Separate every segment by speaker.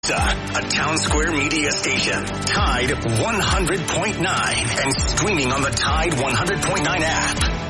Speaker 1: A Town Square media station, Tide 100.9, and streaming on the Tide 100.9 app.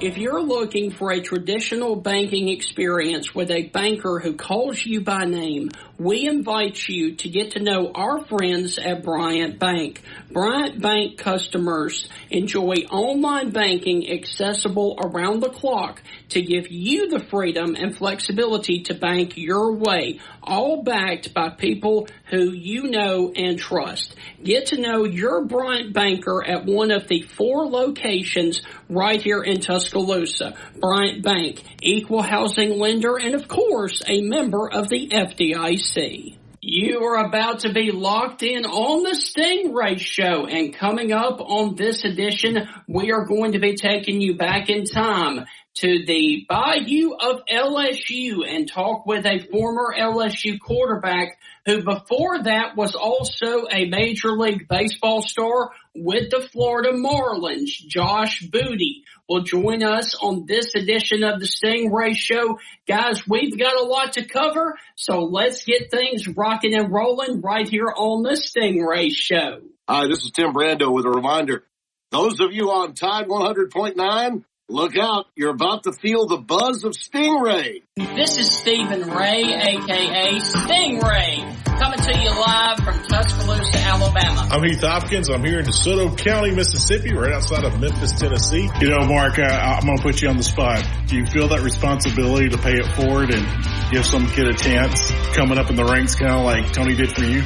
Speaker 2: If you're looking for a traditional banking experience with a banker who calls you by name, we invite you to get to know our friends at Bryant Bank. Bryant Bank customers enjoy online banking accessible around the clock to give you the freedom and flexibility to bank your way, all backed by people who you know and trust. Get to know your Bryant banker at one of the 4 locations right here in Tuscaloosa. Bryant Bank, equal housing lender, and of course, a member of the FDIC. You are about to be locked in on the Stingray Show, and coming up on this edition, we are going to be taking you back in time to the Bayou of LSU and talk with a former LSU quarterback who before that was also a Major League Baseball star with the Florida Marlins. Josh Booty will join us on this edition of the Stingray Show. Guys, we've got a lot to cover, so let's get things rocking and rolling right here on the Stingray Show.
Speaker 3: Hi, this is Tim Brando with a reminder. Those of you on Tide 100.9, look out, you're about to feel the buzz of Stingray.
Speaker 2: This is Stephen Ray, a.k.a. Stingray, coming to you live from Tuscaloosa, Alabama.
Speaker 4: I'm Heath Hopkins. I'm here in DeSoto County, Mississippi, right outside of Memphis, Tennessee. You know, Mark, I'm going to put you on the spot. Do you feel that responsibility to pay it forward and give some kid a chance coming up in the ranks, kind of like Tony did for you?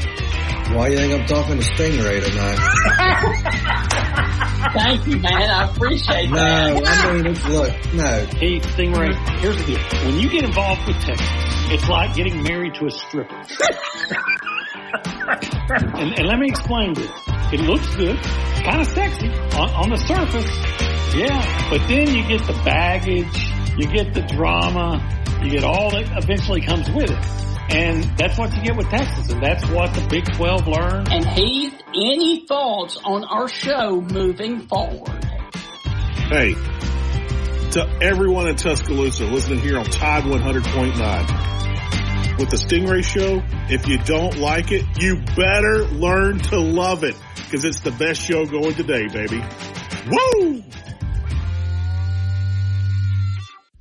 Speaker 5: Why do you think I'm talking to Stingray tonight?
Speaker 2: Thank you, man. I appreciate that.
Speaker 5: No, I mean, look, no.
Speaker 6: Hey, Stingray, here's the deal. When you get involved with Texas, it's like getting married to a stripper. and let me explain this. It looks good, kind of sexy on the surface. Yeah, but then you get the baggage, you get the drama, you get all that eventually comes with it. And that's what you get with Texas, and that's what the Big 12 learned.
Speaker 2: And Heath, any thoughts on our show moving forward?
Speaker 4: Hey, to everyone in Tuscaloosa listening here on Tide 100.9. With the Stingray Show, if you don't like it, you better learn to love it, because it's the best show going today, baby. Woo!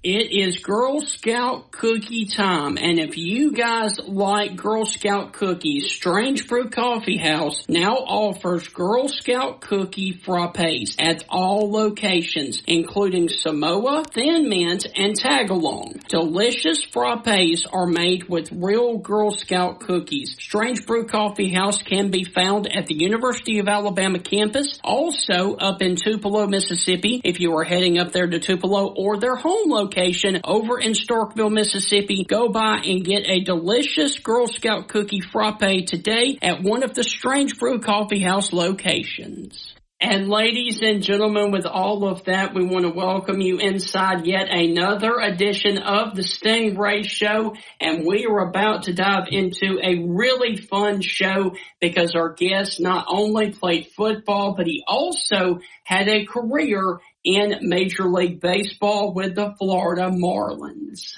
Speaker 2: It is Girl Scout cookie time, and if you guys like Girl Scout cookies, Strange Brew Coffee House now offers Girl Scout cookie frappes at all locations, including Samoa, Thin Mint, and Tagalong. Delicious frappes are made with real Girl Scout cookies. Strange Brew Coffee House can be found at the University of Alabama campus, also up in Tupelo, Mississippi, if you are heading up there to Tupelo, or their home location over in Starkville, Mississippi. Go by and get a delicious Girl Scout cookie frappe today at one of the Strange Brew Coffee House locations. And ladies and gentlemen, with all of that, we want to welcome you inside yet another edition of the Stingray Show. And we are about to dive into a really fun show because our guest not only played football, but he also had a career in Major League Baseball with the Florida Marlins.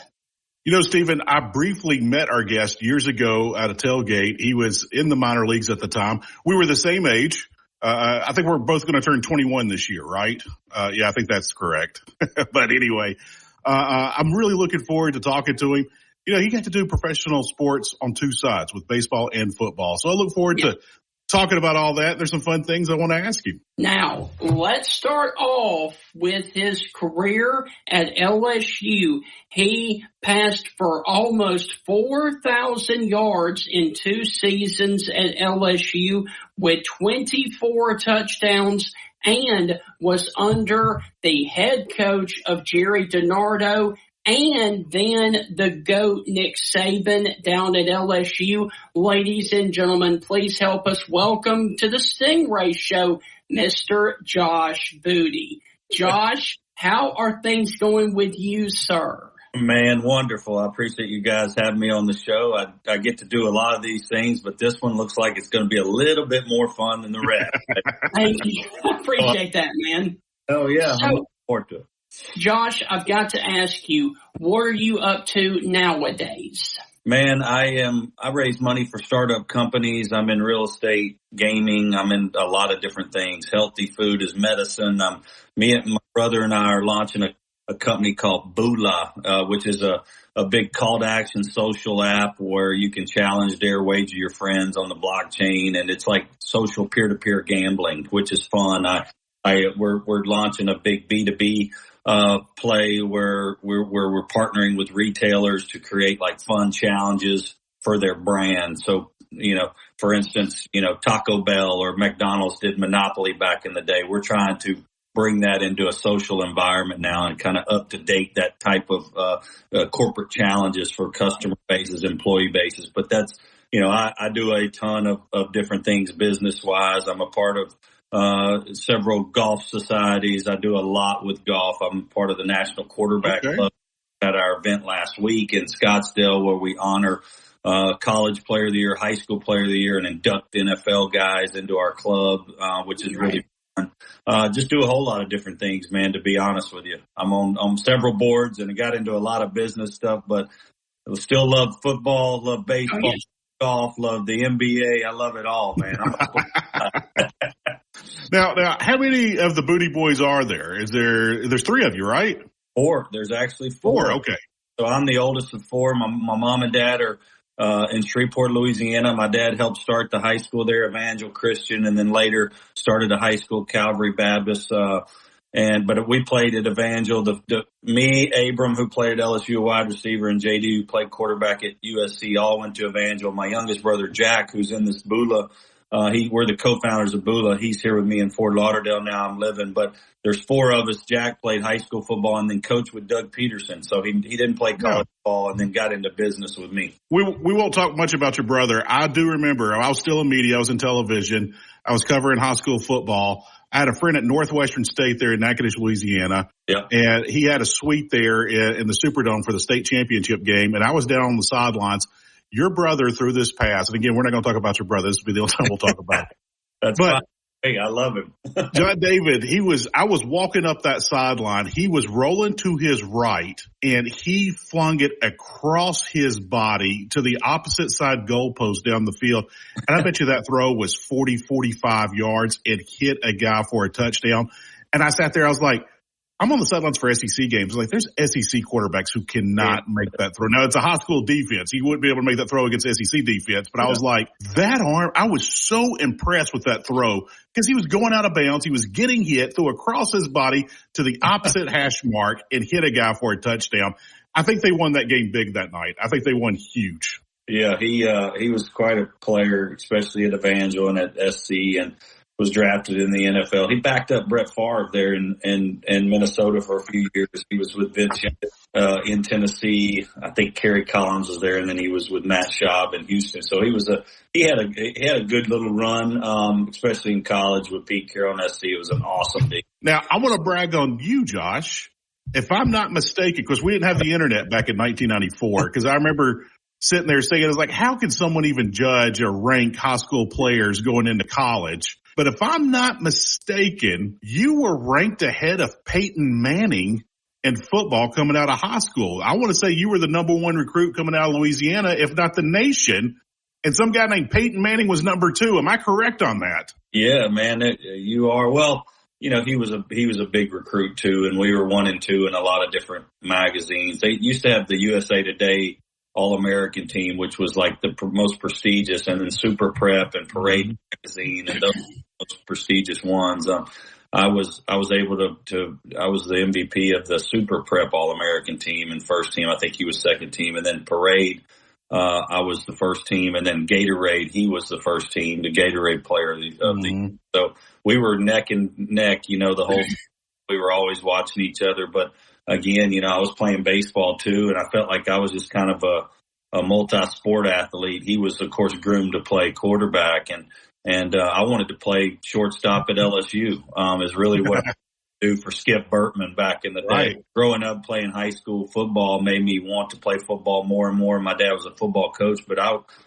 Speaker 4: You know, Stephen, I briefly met our guest years ago at a tailgate. He was in the minor leagues at the time. We were the same age. I think we're both going to turn 21 this year, right? Yeah, I think that's correct. But anyway, I'm really looking forward to talking to him. You know, he got to do professional sports on 2 sides with baseball and football. So I look forward to talking about all that. There's some fun things I want to ask you.
Speaker 2: Now, let's start off with his career at LSU. He passed for almost 4,000 yards in 2 seasons at LSU with 24 touchdowns and was under the head coach of Jerry DiNardo and then the GOAT Nick Saban down at LSU. Ladies and gentlemen, please help us welcome to the Stingray Show, Mr. Josh Booty. Josh, how are things going with you, sir?
Speaker 7: Man, wonderful. I appreciate you guys having me on the show. I get to do a lot of these things, but this one looks like it's going to be a little bit more fun than the rest.
Speaker 2: Thank you. I appreciate that, man.
Speaker 7: Oh, yeah. I'm looking forward to it.
Speaker 2: Josh, I've got to ask you, what are you up to nowadays?
Speaker 7: Man, I raise money for startup companies. I'm in real estate, gaming. I'm in a lot of different things. Healthy food is medicine. Me and my brother and I are launching a company called Bula, which is a big call to action social app where you can challenge, dare, wager your friends on the blockchain. And it's like social peer-to-peer gambling, which is fun. We're launching a big B2B play where we're partnering with retailers to create like fun challenges for their brand. So, for instance, Taco Bell or McDonald's did Monopoly back in the day. We're trying to bring that into a social environment now and kind of up to date that type of corporate challenges for customer bases, employee bases. But that's, I do a ton of different things business wise. I'm a part of several golf societies. I do a lot with golf. I'm part of the National Quarterback Club at our event last week in Scottsdale, where we honor college player of the year, high school player of the year, and induct NFL guys into our club, which is really fun. Just do a whole lot of different things, man, to be honest with you. I'm on several boards and I got into a lot of business stuff, but I still love football, love baseball, golf, love the NBA. I love it all, man.
Speaker 4: Now, how many of the Booty Boys are there? There's 3 of you, right?
Speaker 7: 4. There's actually 4.
Speaker 4: Okay.
Speaker 7: So I'm the oldest of 4. My mom and dad are in Shreveport, Louisiana. My dad helped start the high school there, Evangel Christian, and then later started a high school, Calvary Baptist. But we played at Evangel. Me, Abram, who played at LSU, wide receiver, and JD, who played quarterback at USC, all went to Evangel. My youngest brother, Jack, who's in this Bula, we're the co-founders of Bula. He's here with me in Fort Lauderdale now. I'm living, but there's 4 of us. Jack played high school football and then coached with Doug Peterson. So he didn't play college football and then got into business with me.
Speaker 4: We won't talk much about your brother. I do remember I was still in media. I was in television. I was covering high school football. I had a friend at Northwestern State there in Natchitoches, Louisiana.
Speaker 7: Yeah.
Speaker 4: And he had a suite there in the Superdome for the state championship game. And I was down on the sidelines. Your brother threw this pass, and again, we're not going to talk about your brother. This will be the only time we'll talk about it.
Speaker 7: That's fine. Hey, I love him.
Speaker 4: John David, I was walking up that sideline. He was rolling to his right, and he flung it across his body to the opposite side goalpost down the field. And I bet you that throw was 40, 45 yards. It hit a guy for a touchdown. And I sat there, I was like, I'm on the sidelines for SEC games. Like, there's SEC quarterbacks who cannot make that throw. Now, it's a high school defense. He wouldn't be able to make that throw against SEC defense. But I was like, that arm, I was so impressed with that throw because he was going out of bounds. He was getting hit, threw across his body to the opposite hash mark and hit a guy for a touchdown. I think they won that game big that night. I think they won huge.
Speaker 7: Yeah, he was quite a player, especially at Evangel and at SC, and was drafted in the NFL. He backed up Brett Favre there in Minnesota for a few years. He was with Vince in Tennessee. I think Kerry Collins was there, and then he was with Matt Schaub in Houston. So he had a good little run, especially in college with Pete Carroll and SC. It was an awesome day.
Speaker 4: Now, I want to brag on you, Josh. If I'm not mistaken, because we didn't have the internet back in 1994, because I remember sitting there saying, it was like, how can someone even judge or rank high school players going into college? But if I'm not mistaken, you were ranked ahead of Peyton Manning in football coming out of high school. I want to say you were the number 1 recruit coming out of Louisiana, if not the nation. And some guy named Peyton Manning was number 2. Am I correct on that?
Speaker 7: Yeah, man, you are. Well, he was a big recruit too, and we were 1 and 2 in a lot of different magazines. They used to have the USA Today All-American team, which was like the most prestigious, and then Super Prep and Parade magazine and those most prestigious ones. I was able to I was the MVP of the Super Prep All-American team and first team. I think he was second team, and then Parade, I was the first team, and then Gatorade, he was the first team, the Gatorade player of the. So we were neck and neck, the whole. We were always watching each other, but again, I was playing baseball too, and I felt like I was just kind of a multi-sport athlete. He was, of course, groomed to play quarterback, and I wanted to play shortstop at LSU. Is really what I do for Skip Burtman back in the day.
Speaker 4: Right.
Speaker 7: Growing up playing high school football made me want to play football more and more. My dad was a football coach, but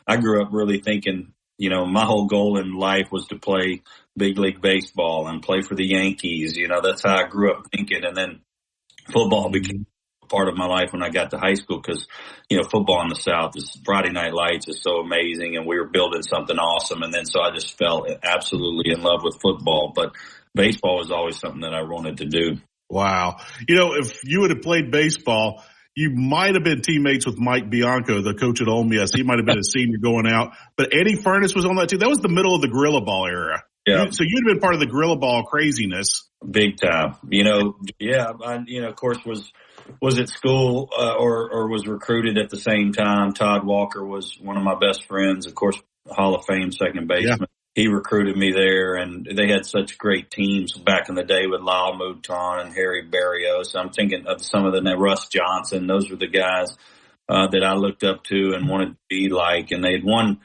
Speaker 7: I grew up really thinking, my whole goal in life was to play big league baseball and play for the Yankees. That's how I grew up thinking, and then football became a part of my life when I got to high school because, football in the South is Friday Night Lights is so amazing and we were building something awesome. And then so I just fell absolutely in love with football. But baseball was always something that I wanted to do.
Speaker 4: Wow. If you would have played baseball, you might have been teammates with Mike Bianco, the coach at Ole Miss. He might have been a senior going out. But Eddie Furness was on that, too. That was the middle of the Gorilla Ball era.
Speaker 7: Yeah.
Speaker 4: So you'd have been part of the Gorilla Ball craziness.
Speaker 7: Big time. Of course, was at school or was recruited at the same time. Todd Walker was one of my best friends, of course, Hall of Fame second baseman. Yeah. He recruited me there, and they had such great teams back in the day with Lyle Mouton and Harry Barrios. I'm thinking of some of the Russ Johnson. Those were the guys that I looked up to and wanted to be like. And they had won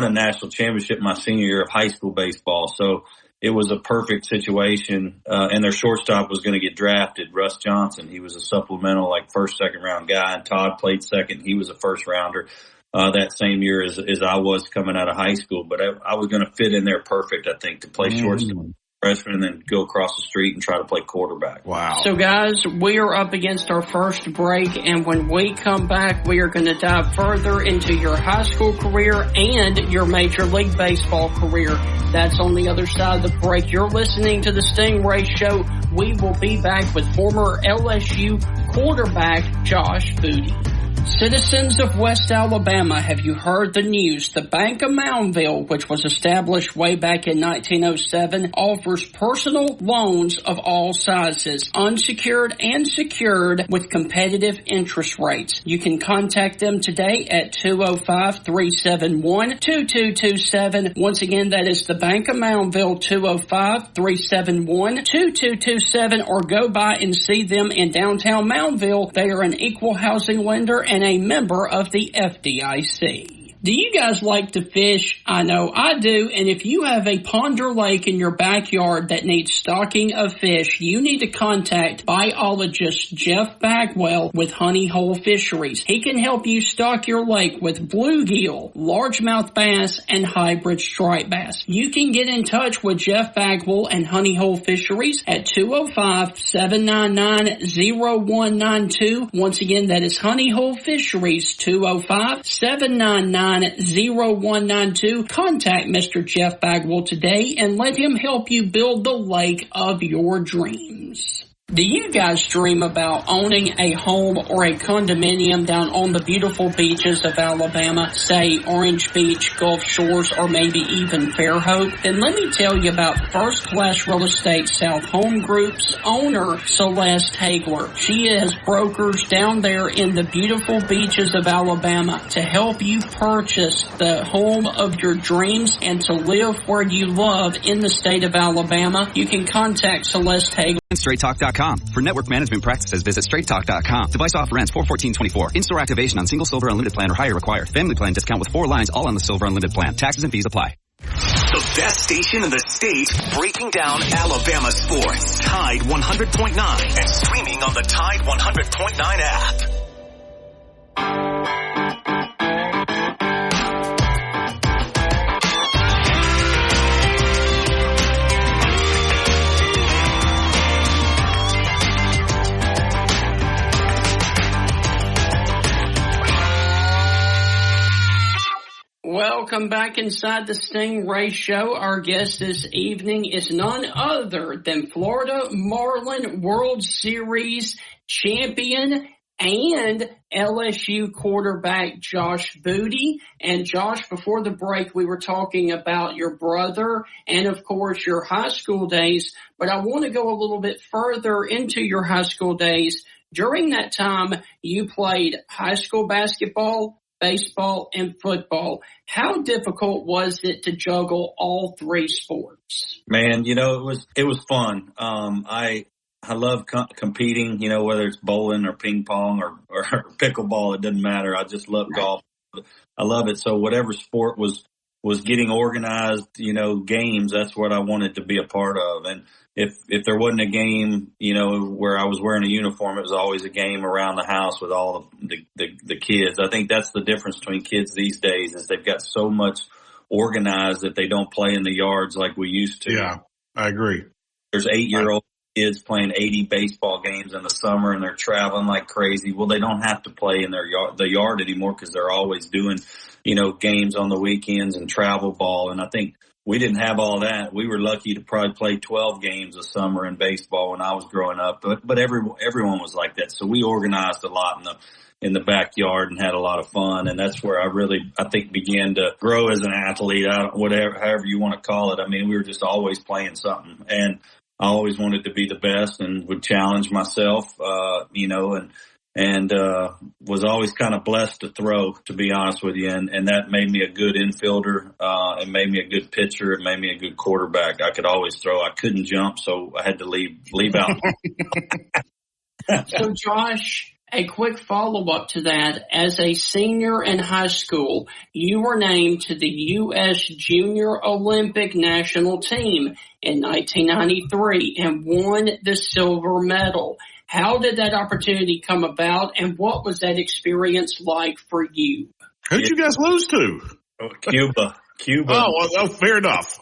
Speaker 7: a national championship my senior year of high school baseball. So it was a perfect situation. And their shortstop was going to get drafted, Russ Johnson. He was a supplemental, first, second round guy. And Todd played second. He was a first rounder. That same year as I was coming out of high school, but I was going to fit in there perfect, I think, to play shortstop freshman and then go across the street and try to play quarterback.
Speaker 4: Wow.
Speaker 2: So guys, we are up against our first break, and when we come back, we are going to dive further into your high school career and your Major League Baseball career. That's on the other side of the break. You're listening to the Stingray Show. We will be back with former LSU quarterback Josh Booty. Citizens of West Alabama, have you heard the news? The Bank of Moundville, which was established way back in 1907, offers personal loans of all sizes, unsecured and secured, with competitive interest rates. You can contact them today at 205-371-2227. Once again, that is the Bank of Moundville, 205-371-2227, or go by and see them in downtown Moundville. They are an equal housing lender and a member of the FDIC. Do you guys like to fish? I know I do, and if you have a pond or lake in your backyard that needs stocking of fish, you need to contact biologist Jeff Bagwell with Honey Hole Fisheries. He can help you stock your lake with bluegill, largemouth bass, and hybrid striped bass. You can get in touch with Jeff Bagwell and Honey Hole Fisheries at 205-799-0192. Once again, that is Honey Hole Fisheries, 205-799-0192. Contact Mr. Jeff Bagwell today and let him help you build the lake of your dreams. Do you guys dream about owning a home or a condominium down on the beautiful beaches of Alabama, say Orange Beach, Gulf Shores, or maybe even Fairhope? Then let me tell you about First Class Real Estate South Home Group's owner, Celeste Hagler. She has brokers down there in the beautiful beaches of Alabama to help you purchase the home of your dreams and to live where you love in the state of Alabama. You can contact Celeste Hagler.
Speaker 8: StraightTalk.com. For network management practices, visit StraightTalk.com. Device off rents 41424. In-store activation on single Silver Unlimited plan or higher required. Family plan discount with 4 lines, all on the Silver Unlimited plan. Taxes and fees apply.
Speaker 1: The best station in the state, breaking down Alabama sports. Tide 100.9 and streaming on the Tide 100.9 app.
Speaker 2: Welcome back inside the Stingray Show. Our guest this evening is none other than Florida Marlin World Series champion and LSU quarterback Josh Booty. And Josh, before the break, we were talking about your brother and, of course, your high school days. But I want to go a little bit further into your high school days. During that time, you played high school basketball, baseball, and football. How difficult was it to juggle all 3 sports?
Speaker 7: Man, it was fun. I love competing, whether it's bowling or ping pong or pickleball, it doesn't matter. I just love golf. I love it. So whatever sport was getting organized, games, that's what I wanted to be a part of. And if there wasn't a game, where I was wearing a uniform, it was always a game around the house with all the kids. I think that's the difference between kids these days is they've got so much organized that they don't play in the yards like we used to.
Speaker 4: Yeah, I agree.
Speaker 7: There's 8-year-old kids playing 80 baseball games in the summer and they're traveling like crazy. Well, they don't have to play in the yard anymore because they're always doing, games on the weekends and travel ball. And I think we didn't have all that. We were lucky to probably play 12 games a summer in baseball when I was growing up, but everyone was like that. So we organized a lot in the backyard and had a lot of fun. And that's where I think began to grow as an athlete, however you want to call it. I mean, we were just always playing something, and I always wanted to be the best and would challenge myself, and was always kind of blessed to throw, to be honest with you. And that made me a good infielder. It made me a good pitcher. It made me a good quarterback. I could always throw. I couldn't jump, so I had to leave out.
Speaker 2: So, Josh, a quick follow-up to that. As a senior in high school, you were named to the U.S. Junior Olympic national team in 1993 and won the silver medal. How did that opportunity come about, and what was that experience like for you?
Speaker 4: Who'd you guys lose to?
Speaker 7: Cuba.
Speaker 4: Oh, well, fair enough.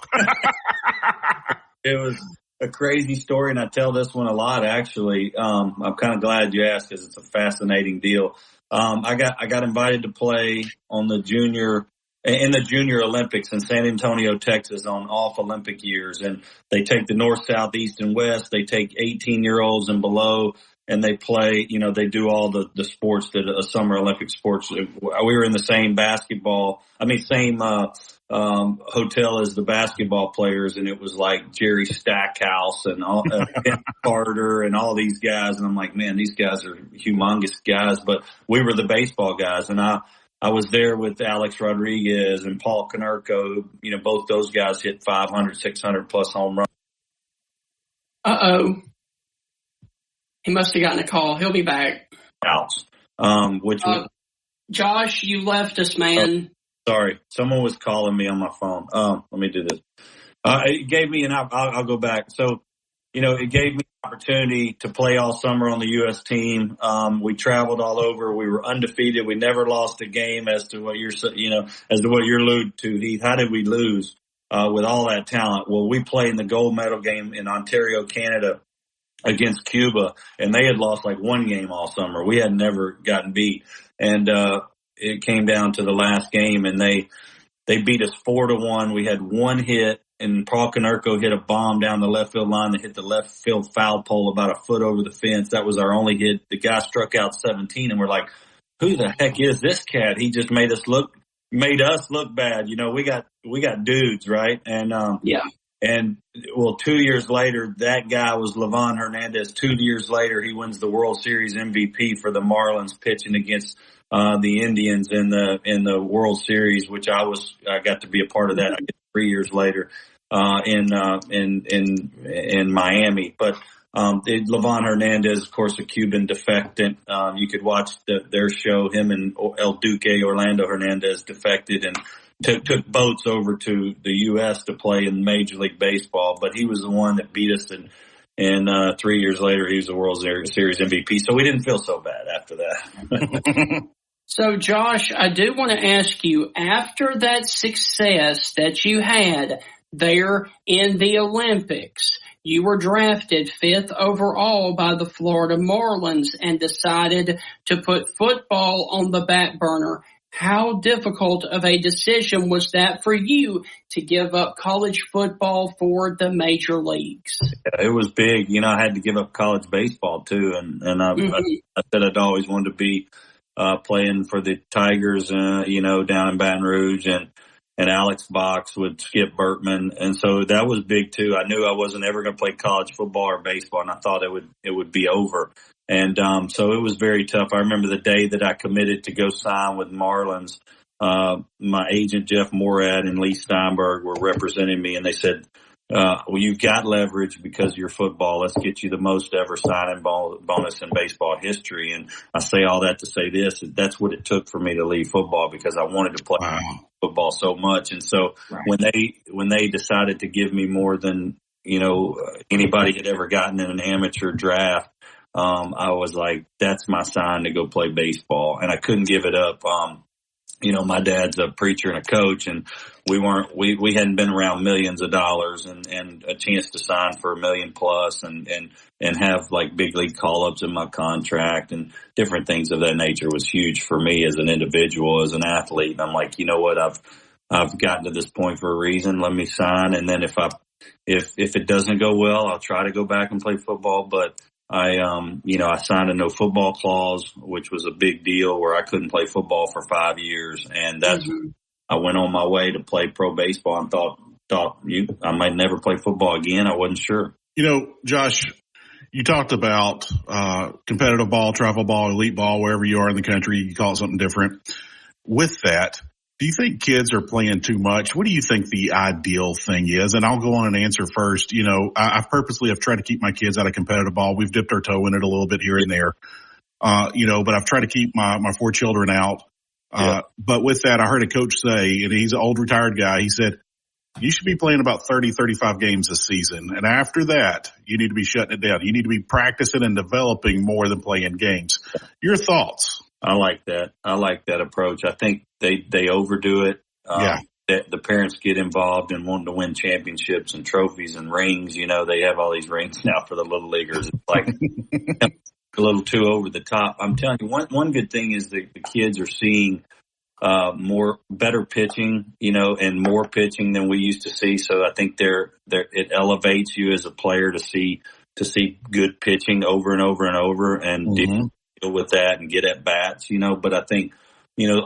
Speaker 7: It was a crazy story, and I tell this one a lot, actually. I'm kind of glad you asked because it's a fascinating deal. I got invited to play in the Junior Olympics in San Antonio, Texas on off Olympic years. And they take the north, south, east, and west. They take 18-year-olds and below, and they play, they do all the sports that summer Olympic sports. We were in the same hotel as the basketball players, and it was like Jerry Stackhouse and all, Carter and all these guys. And I'm like, man, these guys are humongous guys, but we were the baseball guys. And I was there with Alex Rodriguez and Paul Konerko. Both those guys hit 500, 600 plus home runs.
Speaker 2: Uh-oh. He must have gotten a call. He'll be back.
Speaker 7: Ouch.
Speaker 2: Josh, you left us, man.
Speaker 7: Sorry. Someone was calling me on my phone. Let me do this. It gave me I'll go back. So, it gave me an opportunity to play all summer on the U.S. team. We traveled all over. We were undefeated. We never lost a game as to what you're alluding to, Heath. How did we lose, with all that talent? Well, we played in the gold medal game in Ontario, Canada against Cuba, and they had lost like one game all summer. We had never gotten beat. And, it came down to the last game, and they beat us 4-1. We had one hit, and Paul Konerko hit a bomb down the left field line that hit the left field foul pole about a foot over the fence. That was our only hit. The guy struck out 17, and we're like, who the heck is this cat? He just made us look bad. We got dudes, right? And,
Speaker 2: yeah.
Speaker 7: And, 2 years later, that guy was Livan Hernandez. 2 years later, he wins the World Series MVP for the Marlins, pitching against the Indians in the World Series, which I got to be a part of that 3 years later in Miami. But Livan Hernandez, of course, a Cuban defectant. You could watch their show. Him and El Duque, Orlando Hernandez, defected and took boats over to the U.S. to play in Major League Baseball. But he was the one that beat us, and 3 years later, he was the World Series MVP. So we didn't feel so bad after that.
Speaker 2: So, Josh, I do want to ask you, after that success that you had there in the Olympics, you were drafted 5th overall by the Florida Marlins and decided to put football on the back burner. How difficult of a decision was that for you to give up college football for the major leagues?
Speaker 7: Yeah, it was big. I had to give up college baseball too. And I said I'd always wanted to be playing for the Tigers, down in Baton Rouge, and Alex Box with Skip Bertman. And so that was big too. I knew I wasn't ever going to play college football or baseball, and I thought it would be over. And so it was very tough. I remember the day that I committed to go sign with Marlins. My agent, Jeff Morad, and Lee Steinberg were representing me, and they said, well, you've got leverage because you're football. Let's get you the most ever signing bonus in baseball history. And I say all that to say this: that's what it took for me to leave football, because I wanted to play football so much. And so when they decided to give me more than anybody had ever gotten in an amateur draft, I was like, that's my sign to go play baseball, and I couldn't give it up. my dad's a preacher and a coach, and we hadn't been around millions of dollars and a chance to sign for $1 million plus and have like big league call-ups in my contract and different things of that nature was huge for me as an individual, as an athlete. And I'm like, you know what, I've gotten to this point for a reason. Let me sign. And then if it doesn't go well, I'll try to go back and play football. But I signed a no football clause, which was a big deal where I couldn't play football for 5 years. And that's, I went on my way to play pro baseball and thought I might never play football again. I wasn't sure.
Speaker 4: Josh, you talked about, competitive ball, travel ball, elite ball, wherever you are in the country, you call it something different. With that, do you think kids are playing too much? What do you think the ideal thing is? And I'll go on and answer first. I purposely have tried to keep my kids out of competitive ball. We've dipped our toe in it a little bit here and there. But I've tried to keep my 4 children out. But with that, I heard a coach say, and he's an old retired guy, he said, you should be playing about 30, 35 games a season. And after that, you need to be shutting it down. You need to be practicing and developing more than playing games. Your thoughts?
Speaker 7: I like that approach. I think they overdo it. The parents get involved in wanting to win championships and trophies and rings. They have all these rings now for the little leaguers. It's like a little too over the top. I'm telling you, one good thing is that the kids are seeing better pitching, and more pitching than we used to see. So I think it elevates you as a player to see good pitching over and over and over and deal with that and get at bats, but I think,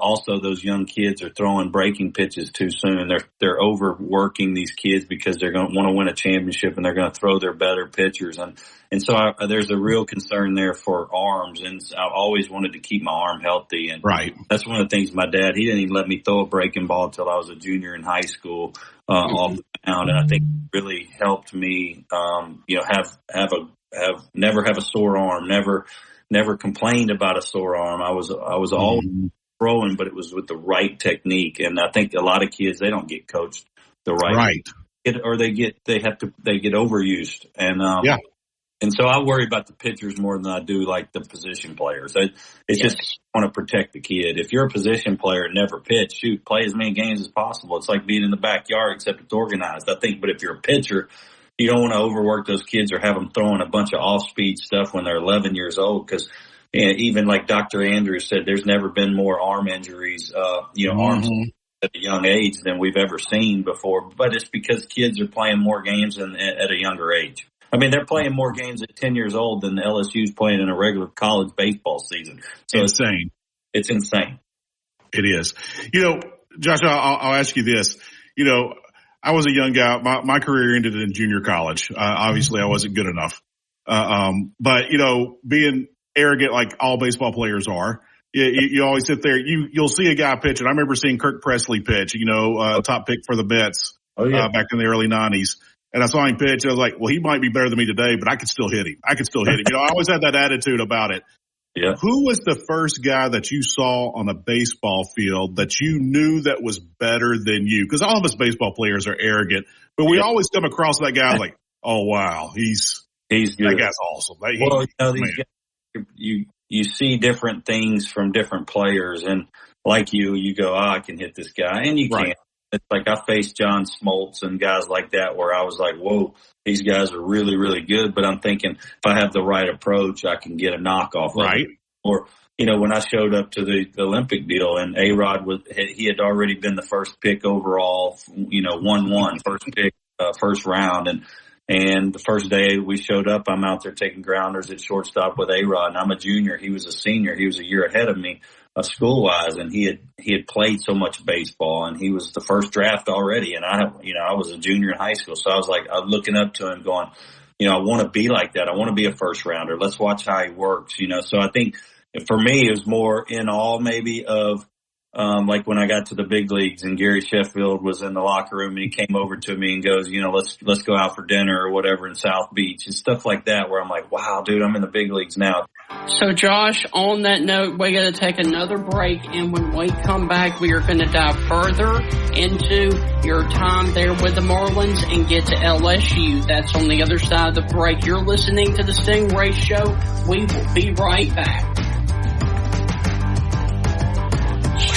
Speaker 7: also those young kids are throwing breaking pitches too soon, and they're overworking these kids because they're going to want to win a championship and they're going to throw their better pitchers. And so there's a real concern there for arms. And I always wanted to keep my arm healthy. And that's one of the things my dad, he didn't even let me throw a breaking ball until I was a junior in high school, off the mound. And I think it really helped me, never have a sore arm, never complained about a sore arm. I was always throwing, but it was with the right technique. And I think a lot of kids, they don't get coached the right. Or they get overused. And so I worry about the pitchers more than I do like the position players. It's just want to protect the kid. If you're a position player and never pitch, play as many games as possible. It's like being in the backyard, except it's organized, I think. But if you're a pitcher, you don't want to overwork those kids or have them throwing a bunch of off-speed stuff when they're 11 years old, because even like Dr. Andrews said, there's never been more arm injuries, arms at a young age than we've ever seen before. But it's because kids are playing more games at a younger age. I mean, they're playing more games at 10 years old than the LSU's playing in a regular college baseball season. So
Speaker 4: insane.
Speaker 7: It's insane.
Speaker 4: It is. Josh, I'll ask you this. I was a young guy. My career ended in junior college. Obviously, I wasn't good enough. But being arrogant like all baseball players are, you always sit there. You'll see a guy pitch, and I remember seeing Kirk Presley pitch. Top pick for the Mets back in the early '90s. And I saw him pitch, and I was like, well, he might be better than me today, but I could still hit him. I always had that attitude about it.
Speaker 7: Yeah.
Speaker 4: Who was the first guy that you saw on a baseball field that you knew that was better than you? Because all of us baseball players are arrogant, but we always come across that guy like, oh, wow, he's good. That guy's awesome.
Speaker 7: These guys, you see different things from different players, and like you go, I can hit this guy, and you can't. It's like I faced John Smoltz and guys like that where I was like, whoa, these guys are really, really good. But I'm thinking if I have the right approach, I can get a knockoff.
Speaker 4: Right.
Speaker 7: Or, when I showed up to the Olympic deal and A-Rod he had already been the first pick overall, 1-1, first pick, first round. And the first day we showed up, I'm out there taking grounders at shortstop with A-Rod, and I'm a junior. He was a senior. He was a year ahead of me. School-wise, and he had played so much baseball, and he was the first draft already, and I was a junior in high school, so I was like, I'm looking up to him going, I want to be like that. I want to be a first rounder. Let's watch how he works, So I think for me, it was more in awe maybe of, like when I got to the big leagues and Gary Sheffield was in the locker room and he came over to me and goes, let's go out for dinner or whatever in South Beach and stuff like that, where I'm like, wow, dude, I'm in the big leagues now.
Speaker 2: So Josh, on that note, we got to take another break, and when we come back, we are going to dive further into your time there with the Marlins and get to LSU. That's on the other side of the break. You're listening to the Stingray Show. We will be right back.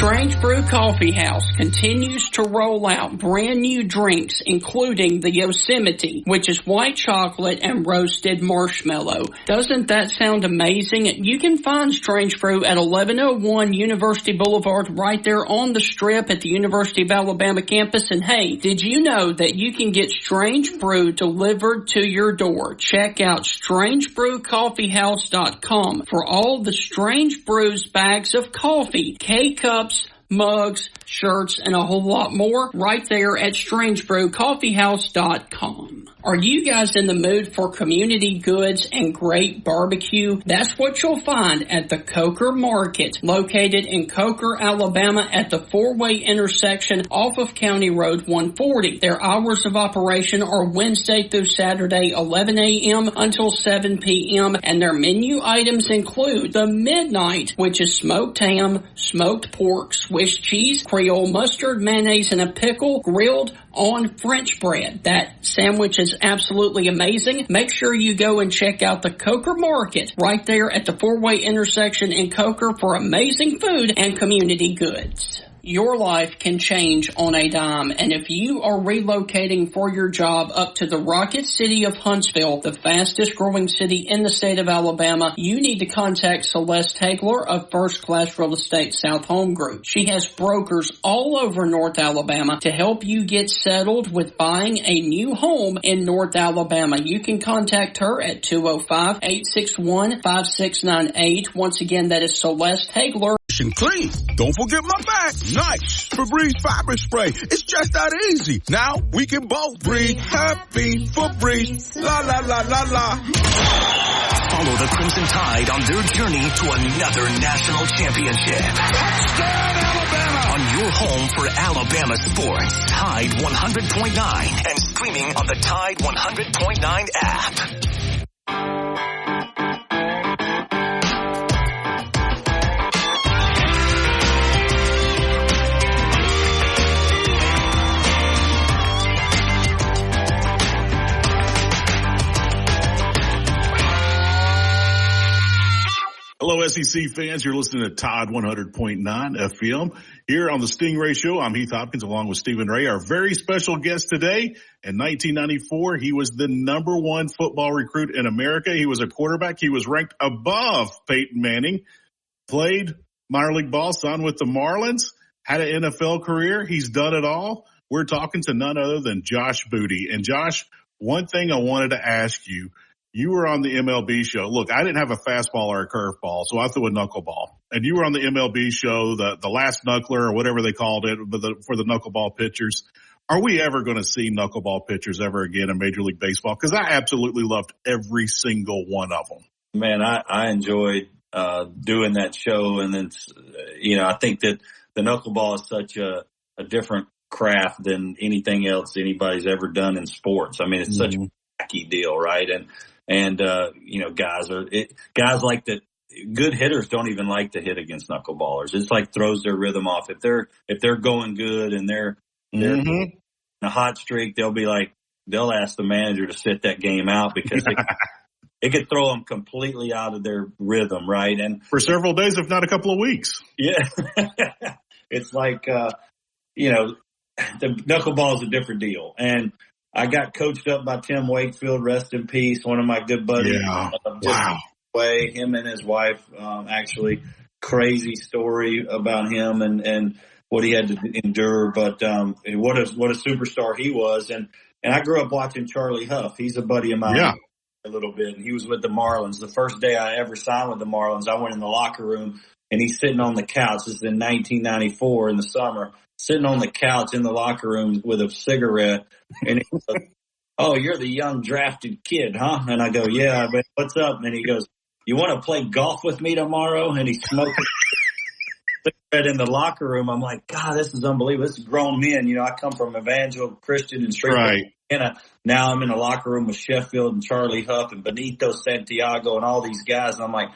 Speaker 2: Strange Brew Coffee House continues to roll out brand new drinks, including the Yosemite, which is white chocolate and roasted marshmallow. Doesn't that sound amazing? You can find Strange Brew at 1101 University Boulevard right there on the Strip at the University of Alabama campus. And hey, did you know that you can get Strange Brew delivered to your door? Check out StrangeBrewCoffeehouse.com for all the Strange Brews bags of coffee, K-Cups, mugs, shirts, and a whole lot more right there at StrangeBrewCoffeehouse.com. Are you guys in the mood for community goods and great barbecue? That's what you'll find at the Coker Market, located in Coker, Alabama at the four-way intersection off of County Road 140. Their hours of operation are Wednesday through Saturday, 11 a.m. until 7 p.m., and their menu items include the Midnight, which is smoked ham, smoked pork, Swiss cheese, Creole mustard, mayonnaise, and a pickle, grilled on French bread. That sandwich is absolutely amazing. Make sure you go and check out the Coker Market right there at the four-way intersection in Coker for amazing food and community goods. Your life can change on a dime, and if you are relocating for your job up to the Rocket City of Huntsville, the fastest growing city in the state of Alabama, you need to contact Celeste Hagler of First Class Real Estate South Home Group. She has brokers all over North Alabama to help you get settled with buying a new home in North Alabama. You can contact her at 205-861-5698. Once again, that is Celeste Hagler.
Speaker 9: Clean. Don't forget my bag. Nice. Febreze fabric spray. It's just that easy. Now we can both breathe. Happy Febreze. La la la la la.
Speaker 1: Follow the Crimson Tide on their journey to another national championship.
Speaker 9: Touchdown, Alabama.
Speaker 1: On your home for Alabama sports, Tide 100.9 and streaming on the Tide 100.9 app.
Speaker 4: Hello, SEC fans. You're listening to Tide 100.9 FM. Here on the Stingray Show, I'm Heath Hopkins along with Stephen Ray. Our very special guest today. In 1994, he was the number one football recruit in America. He was a quarterback. He was ranked above Peyton Manning. Played minor league ball, signed with the Marlins. Had an NFL career. He's done it all. We're talking to none other than Josh Booty. And Josh, one thing I wanted to ask you. You were on the MLB show. Look, I didn't have a fastball or a curveball, so I threw a knuckleball. And you were on the MLB show, the last knuckler or whatever they called it, for the knuckleball pitchers. Are we ever going to see knuckleball pitchers ever again in Major League Baseball? Because I absolutely loved every single one of them.
Speaker 7: Man, I enjoyed doing that show. And then, I think that the knuckleball is such a different craft than anything else anybody's ever done in sports. I mean, it's such a wacky deal, right? And guys like that. Good hitters don't even like to hit against knuckleballers. It's like throws their rhythm off. If they're going good and they're in a hot streak, they'll ask the manager to sit that game out because it could throw them completely out of their rhythm, right? And
Speaker 4: for several days, if not a couple of weeks.
Speaker 7: Yeah, it's like the knuckleball is a different deal. And I got coached up by Tim Wakefield, rest in peace, one of my good buddies.
Speaker 4: Yeah.
Speaker 7: Wow. Him and his wife, actually, crazy story about him and what he had to endure. But what a superstar he was. And I grew up watching Charlie Huff. He's a buddy of mine a little bit. And he was with the Marlins. The first day I ever signed with the Marlins, I went in the locker room, and he's sitting on the couch. This is in 1994 in the summer. Sitting on the couch in the locker room with a cigarette, and he goes, "Oh, you're the young drafted kid, huh?" And I go, "Yeah, but what's up?" And he goes, "You want to play golf with me tomorrow?" And he's smoking cigarette in the locker room. I'm like, God, this is unbelievable. This is grown men. I come from Evangel Christian and Street.
Speaker 4: Right.
Speaker 7: Now I'm in a locker room with Sheffield and Charlie Huff and Benito Santiago and all these guys. And I'm like,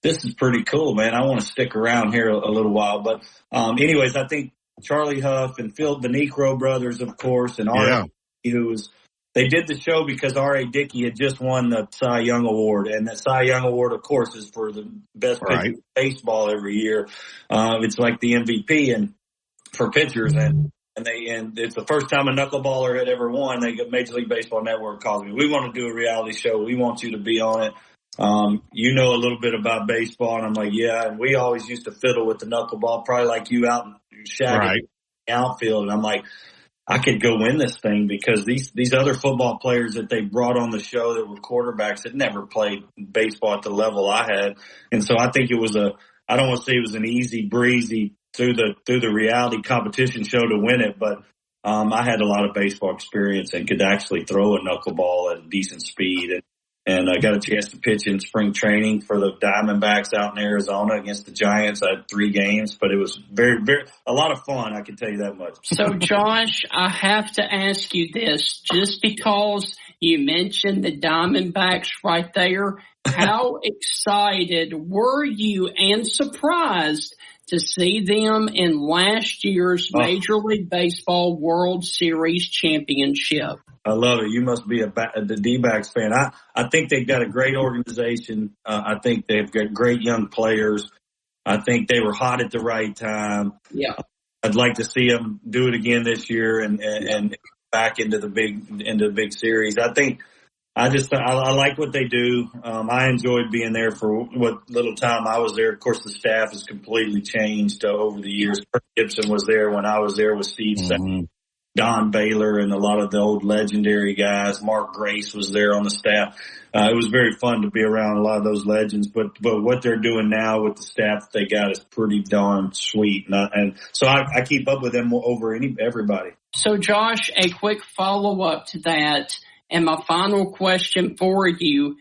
Speaker 7: this is pretty cool, man. I want to stick around here a little while. But anyways, I think Charlie Huff and Phil, the Necro brothers, of course, and Art, who was they did the show because R.A. Dickey had just won the Cy Young Award. And the Cy Young Award, of course, is for the best pitcher in baseball every year. It's like the MVP and for pitchers. And it's the first time a knuckleballer had ever won. Major League Baseball Network calls me. We want to do a reality show. We want you to be on it. You know a little bit about baseball. And I'm like, yeah. And we always used to fiddle with the knuckleball, probably like you out in shagging the outfield. And I'm like, I could go win this thing because these other football players that they brought on the show that were quarterbacks had never played baseball at the level I had. And so I think it was I don't want to say it was an easy breezy through the reality competition show to win it, but I had a lot of baseball experience and could actually throw a knuckleball at decent speed. And I got a chance to pitch in spring training for the Diamondbacks out in Arizona against the Giants. I had 3 games, but it was a lot of fun. I can tell you that much.
Speaker 2: So, Josh, I have to ask you this, just because you mentioned the Diamondbacks right there. How excited were you and surprised to see them in last year's Major League Baseball World Series championship?
Speaker 7: I love it. You must be the D-backs fan. I think they've got a great organization. I think they've got great young players. I think they were hot at the right time.
Speaker 2: Yeah.
Speaker 7: I'd like to see them do it again this year and back into the big series. I like what they do. I enjoyed being there for what little time I was there. Of course, the staff has completely changed over the years. Kirk Gibson was there when I was there with Steve Sapp, Don Baylor, and a lot of the old legendary guys. Mark Grace was there on the staff. It was very fun to be around a lot of those legends. But what they're doing now with the staff that they got is pretty darn sweet. And so I keep up with them over everybody.
Speaker 2: So, Josh, a quick follow-up to that. And my final question for you,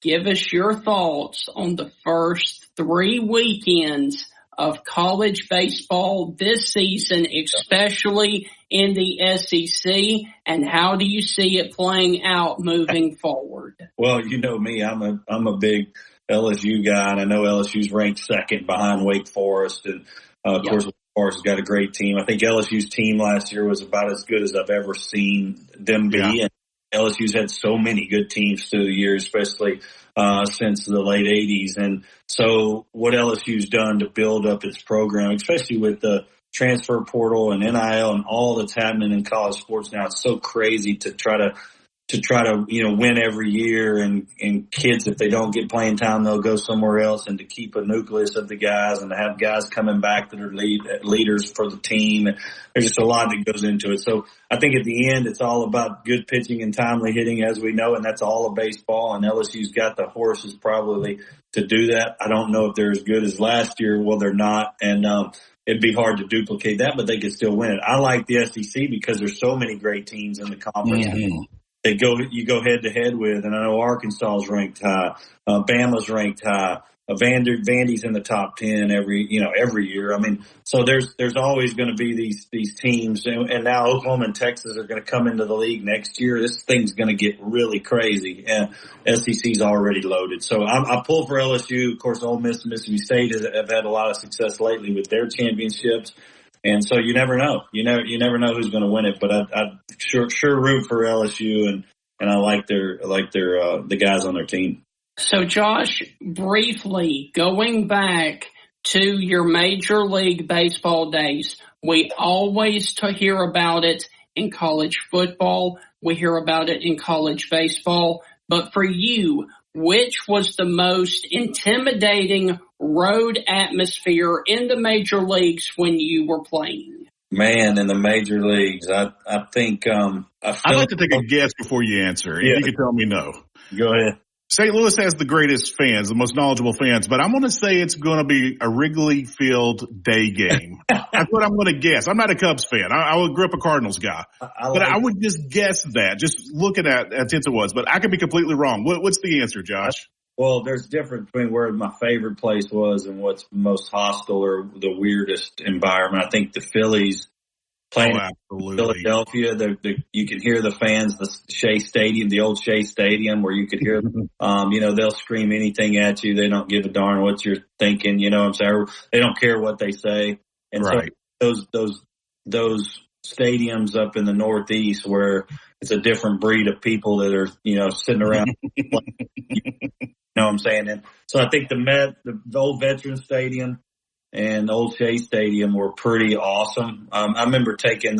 Speaker 2: give us your thoughts on the first 3 weekends of college baseball this season, especially in the SEC, and how do you see it playing out moving forward?
Speaker 7: Well, you know me, I'm a big LSU guy, and I know LSU's ranked second behind Wake Forest, and of course, Wake Forest has got a great team. I think LSU's team last year was about as good as I've ever seen them be. Yeah. And LSU's had so many good teams through the years, especially since the late 80s. And so what LSU's done to build up its program, especially with the transfer portal and NIL and all that's happening in college sports now, it's so crazy to try to win every year, and kids, if they don't get playing time, they'll go somewhere else, and to keep a nucleus of the guys and to have guys coming back that are leaders for the team. And there's just a lot that goes into it. So I think at the end, it's all about good pitching and timely hitting, as we know, and that's all of baseball. And LSU's got the horses probably to do that. I don't know if they're as good as last year. Well, they're not. And, it'd be hard to duplicate that, but they could still win it. I like the SEC because there's so many great teams in the conference. Mm-hmm. You go head to head with, and I know Arkansas is ranked high, Bama's ranked high, Vandy's in the top 10 every year. I mean, so there's always going to be these teams, and now Oklahoma and Texas are going to come into the league next year. This thing's going to get really crazy, and SEC's already loaded. So I pull for LSU. Of course, Ole Miss and Mississippi State have had a lot of success lately with their championships. And so you never know. You never know who's going to win it. But I sure root for LSU, and I like the guys on their team.
Speaker 2: So, Josh, briefly going back to your Major League Baseball days, we always hear about it in college football. We hear about it in college baseball. But for you, which was the most intimidating road atmosphere in the major leagues when you were playing?
Speaker 7: Man, in the major leagues, I think
Speaker 4: I'd like to take a guess before you answer. Yeah. You can tell me no.
Speaker 7: Go ahead.
Speaker 4: St. Louis has the greatest fans, the most knowledgeable fans, but I'm going to say it's going to be a Wrigley Field day game. That's what I'm going to guess. I'm not a Cubs fan. I grew up a Cardinals guy. I would just guess that, just looking at since it was. But I could be completely wrong. What's the answer, Josh?
Speaker 7: Well, there's a difference between where my favorite place was and what's most hostile or the weirdest environment. I think the Phillies playing in Philadelphia, you can hear the fans, the Shea Stadium, the old Shea Stadium, where you could hear, they'll scream anything at you. They don't give a darn what you're thinking. You know what I'm saying? They don't care what they say. And right. So those stadiums up in the Northeast where it's a different breed of people that are, sitting around. You know what I'm saying? And so I think the old Veterans Stadium and Old Shea Stadium were pretty awesome. I remember taking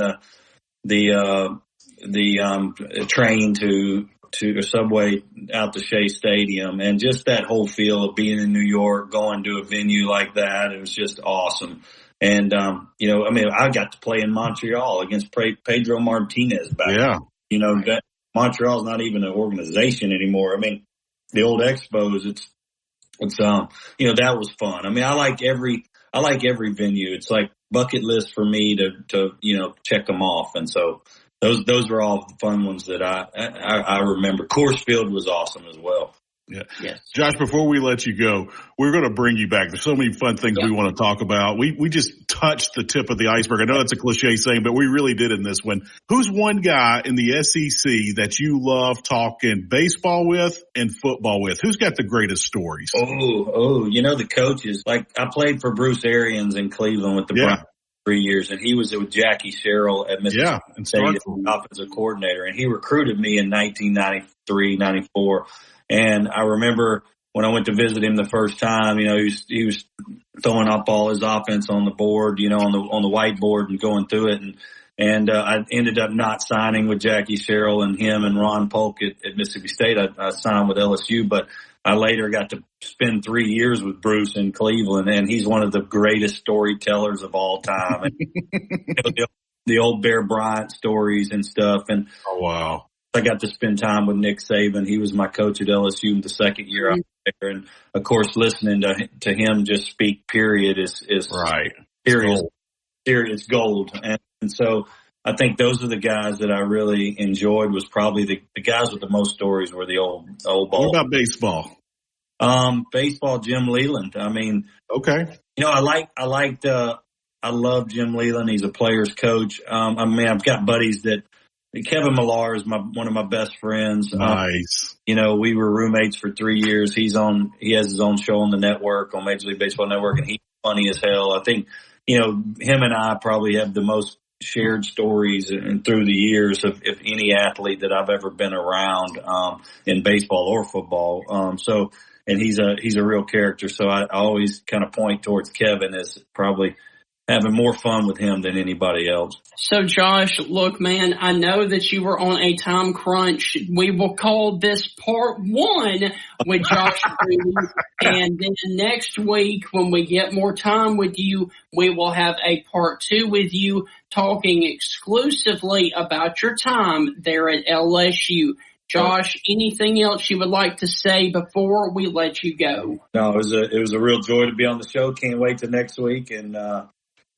Speaker 7: the train to a subway out to Shea Stadium, and just that whole feel of being in New York, going to a venue like that, it was just awesome. And, I got to play in Montreal against Pedro Martinez back. Yeah. Montreal's not even an organization anymore. I mean, the old Expos, it's that was fun. I mean, I like every venue. It's like bucket list for me to check them off. And so those were all the fun ones that I remember. Coors Field was awesome as well.
Speaker 4: Yeah. Yes. Josh, before we let you go, we're going to bring you back. There's so many fun things we want to talk about. We just touched the tip of the iceberg. I know that's a cliche saying, but we really did in this one. Who's one guy in the SEC that you love talking baseball with and football with? Who's got the greatest stories?
Speaker 7: The coaches. Like, I played for Bruce Arians in Cleveland with the Browns 3 years, and he was with Jackie Sherrill at Mississippi State as offensive coordinator, and he recruited me in 1993, 94. And I remember when I went to visit him the first time, he was throwing up all his offense on the board, on the whiteboard and going through it. And I ended up not signing with Jackie Sherrill and him and Ron Polk at Mississippi State. I signed with LSU, but I later got to spend 3 years with Bruce in Cleveland, and he's one of the greatest storytellers of all time. And, the old Bear Bryant stories and stuff. And
Speaker 4: oh, wow.
Speaker 7: I got to spend time with Nick Saban. He was my coach at LSU the second year I was there. And, of course, listening to him just speak, period, is
Speaker 4: right.
Speaker 7: Serious. It's gold. And so I think those are the guys that I really enjoyed. Was probably the guys with the most stories were the old ball.
Speaker 4: What about baseball?
Speaker 7: Baseball, Jim Leland. I mean,
Speaker 4: okay.
Speaker 7: I love Jim Leland. He's a player's coach. I've got buddies that. Kevin Millar is one of my best friends.
Speaker 4: Nice.
Speaker 7: We were roommates for 3 years. He has his own show on the network, on Major League Baseball Network, and he's funny as hell. I think, him and I probably have the most shared stories and through the years of any athlete that I've ever been around, in baseball or football. And he's a real character. So I always kind of point towards Kevin as probably having more fun with him than anybody else.
Speaker 2: So, Josh, look, man, I know that you were on a time crunch. We will call this part 1 with Josh and then next week, when we get more time with you, we will have a part 2 with you talking exclusively about your time there at LSU. Josh, anything else you would like to say before we let you go?
Speaker 7: No, it was a real joy to be on the show. Can't wait till next week, and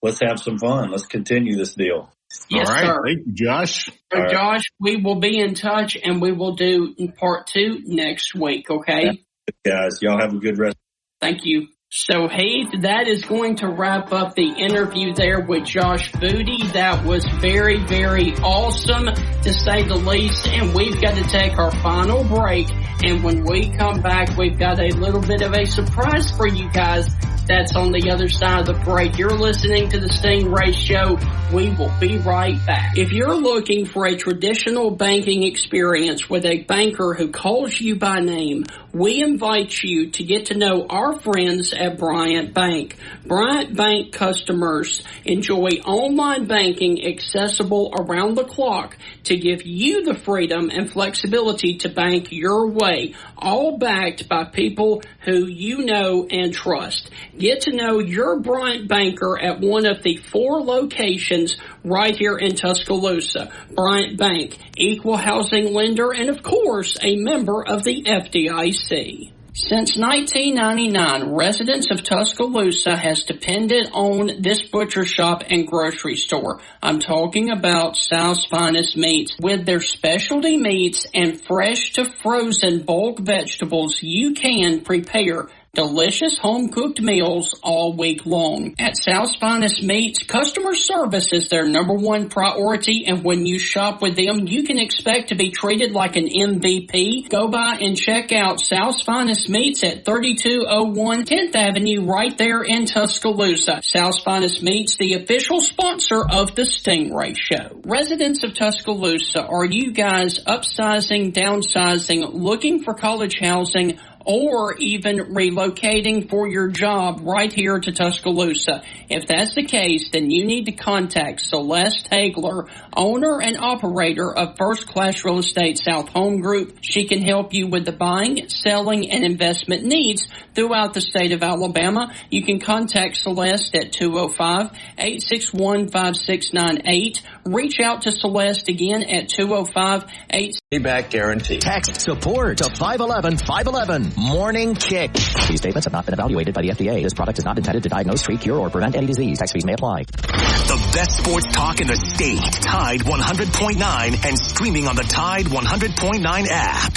Speaker 7: let's have some fun. Let's continue this deal.
Speaker 2: Yes,
Speaker 4: all right.
Speaker 2: Sir.
Speaker 4: Thank you, Josh.
Speaker 2: So, Josh, we will be in touch, and we will do part 2 next week, okay?
Speaker 7: Guys, y'all have a good rest.
Speaker 2: Thank you. So, Heath, that is going to wrap up the interview there with Josh Booty. That was very, very awesome, to say the least. And we've got to take our final break. And when we come back, we've got a little bit of a surprise for you guys. That's on the other side of the break. You're listening to the Stingray Show. We will be right back. If you're looking for a traditional banking experience with a banker who calls you by name, we invite you to get to know our friends at Bryant Bank. Bryant Bank customers enjoy online banking accessible around the clock to give you the freedom and flexibility to bank your way, all backed by people who you know and trust. Get to know your Bryant banker at one of the 4 locations right here in Tuscaloosa. Bryant Bank, equal housing lender, and of course, a member of the FDIC. Since 1999, residents of Tuscaloosa has depended on this butcher shop and grocery store. I'm talking about South's Finest Meats. With their specialty meats and fresh to frozen bulk vegetables, you can prepare delicious home-cooked meals all week long. At South's Finest Meats, customer service is their number one priority, and when you shop with them, you can expect to be treated like an MVP. Go by and check out South's Finest Meats at 3201 10th Avenue right there in Tuscaloosa. South's Finest Meats, the official sponsor of the Stingray Show. Residents of Tuscaloosa, are you guys upsizing, downsizing, looking for college housing, or even relocating for your job right here to Tuscaloosa? If that's the case, then you need to contact Celeste Hagler, owner and operator of First Class Real Estate South Home Group. She can help you with the buying, selling, and investment needs throughout the state of Alabama. You can contact Celeste at 205-861-5698. Reach out to Celeste again at 205-8...
Speaker 10: Payback guarantee.
Speaker 11: Text support to 511-511. Morning Kick. These statements have not been evaluated by the FDA. This product is not intended to diagnose, treat, cure, or prevent any disease. Tax fees may apply.
Speaker 1: The best sports talk in the state. Tide 100.9 and streaming on the Tide 100.9 app.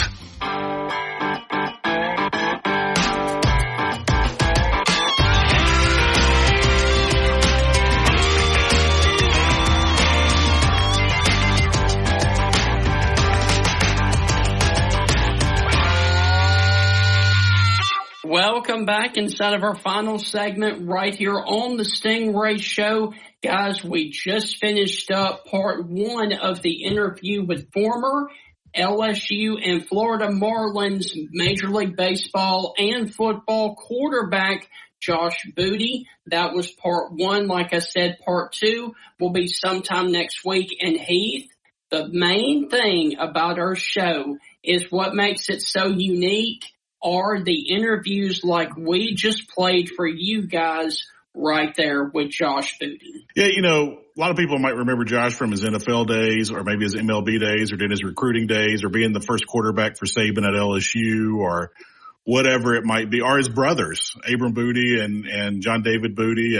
Speaker 2: Welcome back inside of our final segment right here on the Stingray Show. Guys, we just finished up part one of the interview with former LSU and Florida Marlins Major League Baseball and football quarterback Josh Booty. That was part one. Like I said, part two will be sometime next week. And Heath, the main thing about our show is what makes it so unique are the interviews like we just played for you guys right there with Josh Booty.
Speaker 4: Yeah, you know, a lot of people might remember Josh from his NFL days or maybe his MLB days or did his recruiting days or being the first quarterback for Saban at LSU or whatever it might be, or his brothers, Abram Booty and John David Booty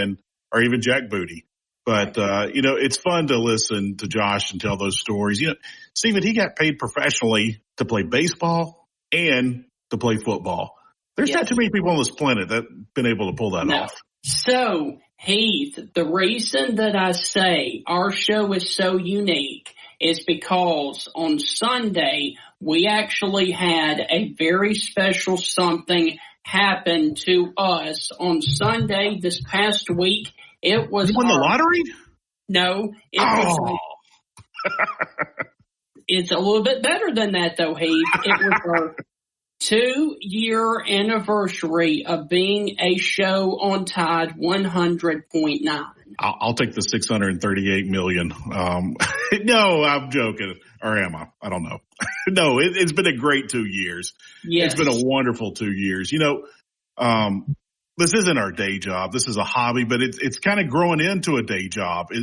Speaker 4: or even Jack Booty. But, you know, it's fun to listen to Josh and tell those stories. You know, Stephen, he got paid professionally to play baseball and to play football. There's not too many people on this planet that have been able to pull that off.
Speaker 2: So, Heath, the reason that I say our show is so unique is because on Sunday, we actually had a very special something happen to us. On Sunday this past week, it was...
Speaker 4: You won the lottery?
Speaker 2: No. It's a little bit better than that, though, Heath. It was our 2-year anniversary of being a show on Tide 100.9.
Speaker 4: I'll take the 638 million. No, I'm joking. Or am I? I don't know. No, it's been a great 2 years.
Speaker 2: Yes.
Speaker 4: It's been a wonderful 2 years. You know, this isn't our day job. This is a hobby, but it's kind of growing into a day job.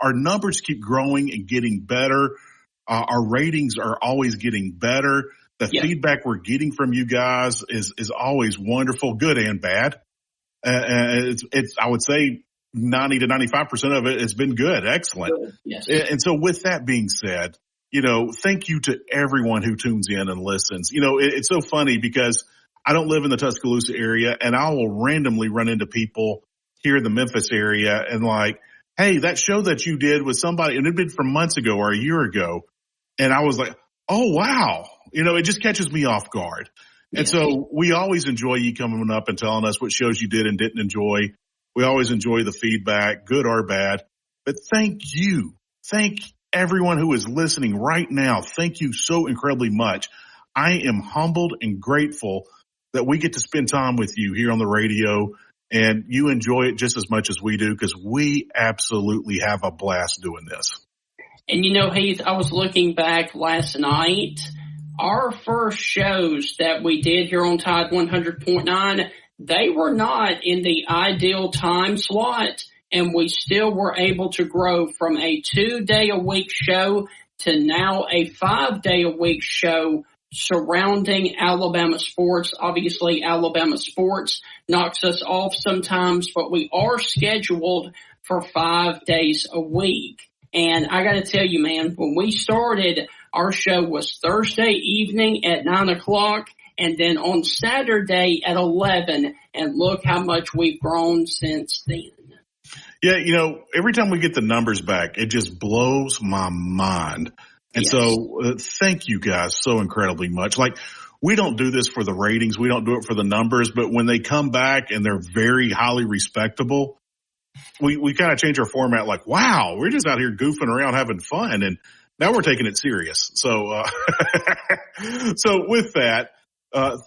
Speaker 4: Our numbers keep growing and getting better. Our ratings are always getting better. The feedback we're getting from you guys is always wonderful, good and bad. It's I would say 90 to 95% of it has been good, excellent.
Speaker 2: Good. Yes.
Speaker 4: And so with that being said, you know, thank you to everyone who tunes in and listens. You know, it's so funny because I don't live in the Tuscaloosa area and I will randomly run into people here in the Memphis area and like, hey, that show that you did with somebody, and it'd been from months ago or a year ago. And I was like, oh, wow. You know, it just catches me off guard. And so we always enjoy you coming up and telling us what shows you did and didn't enjoy. We always enjoy the feedback, good or bad. But thank you. Thank everyone who is listening right now. Thank you so incredibly much. I am humbled and grateful that we get to spend time with you here on the radio and you enjoy it just as much as we do because we absolutely have a blast doing this.
Speaker 2: And you know, Heath, I was looking back last night. Our first shows that we did here on Tide 100.9, they were not in the ideal time slot, and we still were able to grow from a 2-day-a-week show to now a 5-day-a-week show surrounding Alabama sports. Obviously, Alabama sports knocks us off sometimes, but we are scheduled for 5 days a week. And I got to tell you, man, when we started, our show was Thursday evening at 9 o'clock, and then on Saturday at 11. And look how much we've grown since then.
Speaker 4: Yeah, every time we get the numbers back, it just blows my mind. And so thank you guys so incredibly much. Like, we don't do this for the ratings. We don't do it for the numbers. But when they come back and they're very highly respectable, we kind of change our format. Like, wow, we're just out here goofing around having fun. And now we're taking it serious. So, so with that,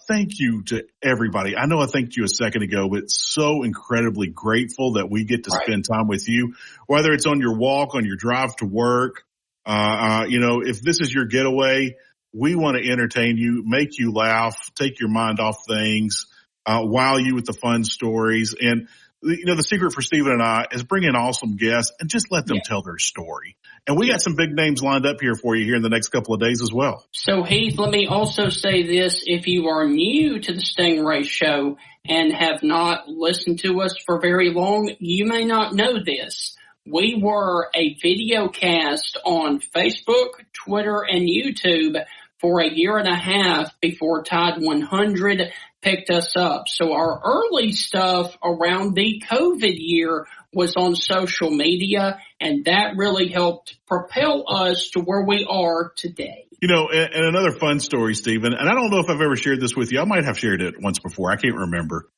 Speaker 4: thank you to everybody. I know I thanked you a second ago, but so incredibly grateful that we get to spend time with you, whether it's on your walk, on your drive to work. If this is your getaway, we want to entertain you, make you laugh, take your mind off things, wow you with the fun stories. And, the secret for Stephen and I is bring in awesome guests and just let them tell their story. And we got some big names lined up here for you here in the next couple of days as well.
Speaker 2: So, Heath, let me also say this. If you are new to the Stingray Show and have not listened to us for very long, you may not know this. We were a video cast on Facebook, Twitter, and YouTube for a year and a half before Tide 100 picked us up. So our early stuff around the COVID year was on social media, and that really helped propel us to where we are today.
Speaker 4: And another fun story, Stephen, and I don't know if I've ever shared this with you. I might have shared it once before. I can't remember.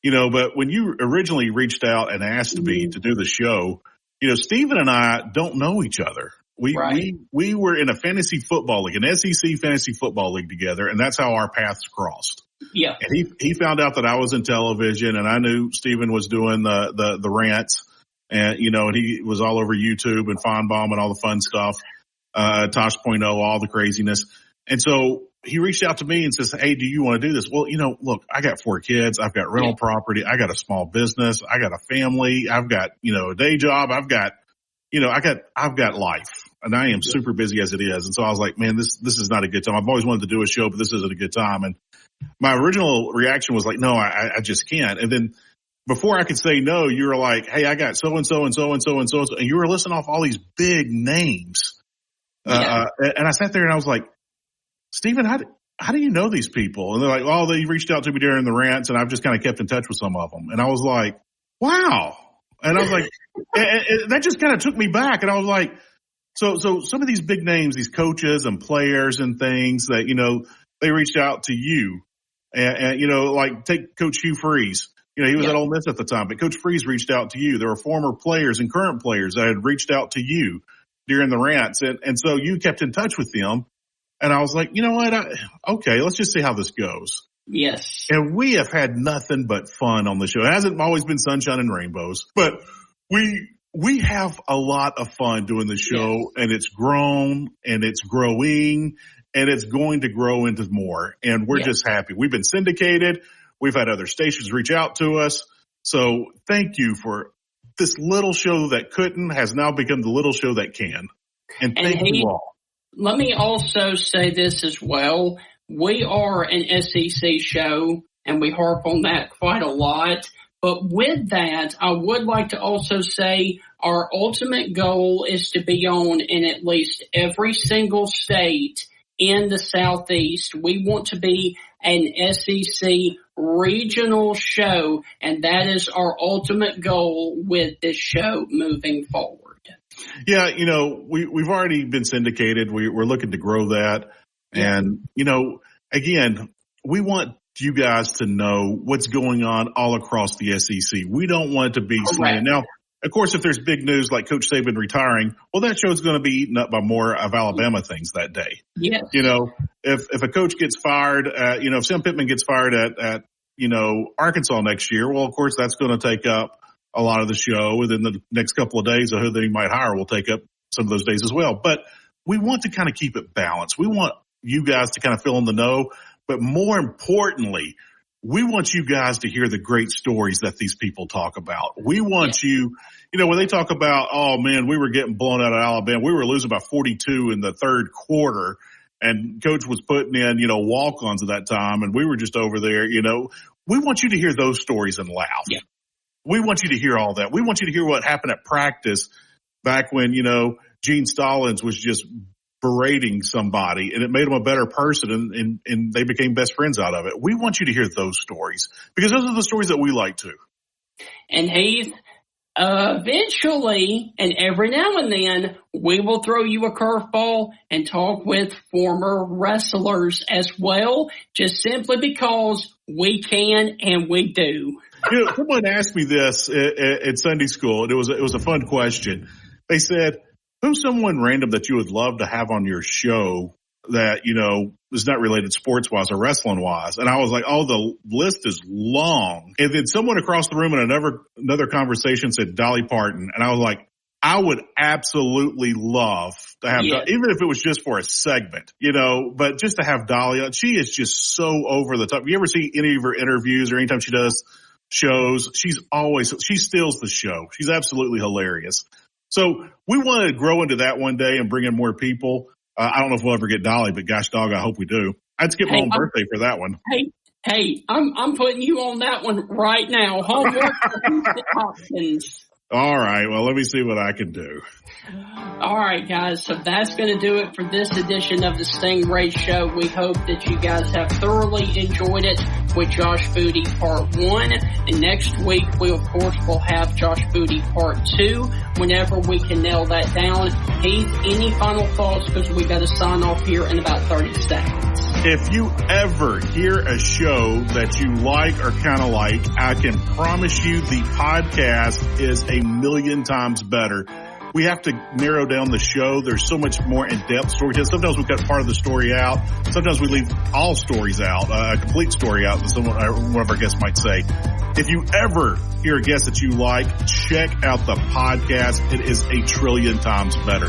Speaker 4: But when you originally reached out and asked me to do the show, Stephen and I don't know each other. We were in a fantasy football league, an SEC fantasy football league together, and that's how our paths crossed.
Speaker 2: Yeah.
Speaker 4: And he found out that I was in television, and I knew Stephen was doing the rants, and and he was all over YouTube and Feinbaum and all the fun stuff, Tosh.0, all the craziness. And so he reached out to me and says, "Hey, do you want to do this?" Well, look, I got 4 kids, I've got rental property, I got a small business, I got a family, I've got a day job, I've got life. And I am super busy as it is. And so I was like, man, this is not a good time. I've always wanted to do a show, but this isn't a good time. And my original reaction was like, no, I just can't. And then before I could say no, you were like, hey, I got so-and-so and so-and-so and so-and-so. And you were listing off all these big names. And I sat there and I was like, Stephen, how do you know these people? And they're like, oh, they reached out to me during the rants and I've just kind of kept in touch with some of them. And I was like, wow. And I was like, and that just kind of took me back. And I was like, so some of these big names, these coaches and players and things that, they reached out to you and like take Coach Hugh Freeze. He was at Ole Miss at the time, but Coach Freeze reached out to you. There were former players and current players that had reached out to you during the rants. And so you kept in touch with them. And I was like, you know what? Okay, let's just see how this goes.
Speaker 2: Yes.
Speaker 4: And we have had nothing but fun on the show. It hasn't always been sunshine and rainbows, but we have a lot of fun doing the show, and it's grown and it's growing and it's going to grow into more. And we're just happy. We've been syndicated. We've had other stations reach out to us. So thank you for this little show that couldn't has now become the little show that can. And thank you all.
Speaker 2: Let me also say this as well. We are an SEC show, and we harp on that quite a lot. But with that, I would like to also say our ultimate goal is to be on in at least every single state in the Southeast. We want to be an SEC regional show, and that is our ultimate goal with this show moving forward.
Speaker 4: Yeah, we've already been syndicated. We're looking to grow that. And, again, we want you guys to know what's going on all across the SEC. We don't want it to be slanted. Now, of course, if there's big news like Coach Saban retiring, well, that show's going to be eaten up by more of Alabama things that day.
Speaker 2: Yes.
Speaker 4: If a coach gets fired, if Sam Pittman gets fired at Arkansas next year, well, of course, that's going to take up a lot of the show. Within the next couple of days, who they might hire will take up some of those days as well. But we want to kind of keep it balanced. We want you guys to kind of fill in the know. But more importantly, we want you guys to hear the great stories that these people talk about. We want you, when they talk about, oh man, we were getting blown out of Alabama. We were losing by 42 in the third quarter, and coach was putting in, walk-ons at that time, and we were just over there, we want you to hear those stories and laugh.
Speaker 2: Yeah.
Speaker 4: We want you to hear all that. We want you to hear what happened at practice back when, Gene Stallings was just berating somebody and it made them a better person and they became best friends out of it. We want you to hear those stories because those are the stories that we like too.
Speaker 2: And Heath, eventually, and every now and then, we will throw you a curveball and talk with former wrestlers as well, just simply because we can and we do.
Speaker 4: You know, someone asked me this at Sunday school, and it was a fun question. They said, who's someone random that you would love to have on your show that, you know, is not related sports-wise or wrestling-wise? And I was like, oh, the list is long. And then someone across the room in another conversation said Dolly Parton. And I was like, I would absolutely love to have, even if it was just for a segment, you know, but just to have Dolly on. She is just so over the top. You ever see any of her interviews or anytime she does shows? She steals the show. She's absolutely hilarious. So we want to grow into that one day and bring in more people. I don't know if we'll ever get Dolly, but gosh dog, I hope we do. I'd skip my own birthday for that one.
Speaker 2: Hey, I'm putting you on that one right now. Homework for Hopkins.
Speaker 4: All right. Well, let me see what I can do.
Speaker 2: All right, guys. So that's going to do it for this edition of the Stingray Show. We hope that you guys have thoroughly enjoyed it with Josh Foodie Part 1. And next week, we, of course, will have Josh Foodie Part 2 whenever we can nail that down. Heath, any final thoughts? Because we got to sign off here in about 30 seconds.
Speaker 4: If you ever hear a show that you like or kind of like, I can promise you the podcast is a million times better. We have to narrow down the show. There's so much more in-depth storytelling. Sometimes we cut part of the story out. Sometimes we leave all stories out, a complete story out, as one of our guests might say. If you ever hear a guest that you like, check out the podcast. It is a trillion times better.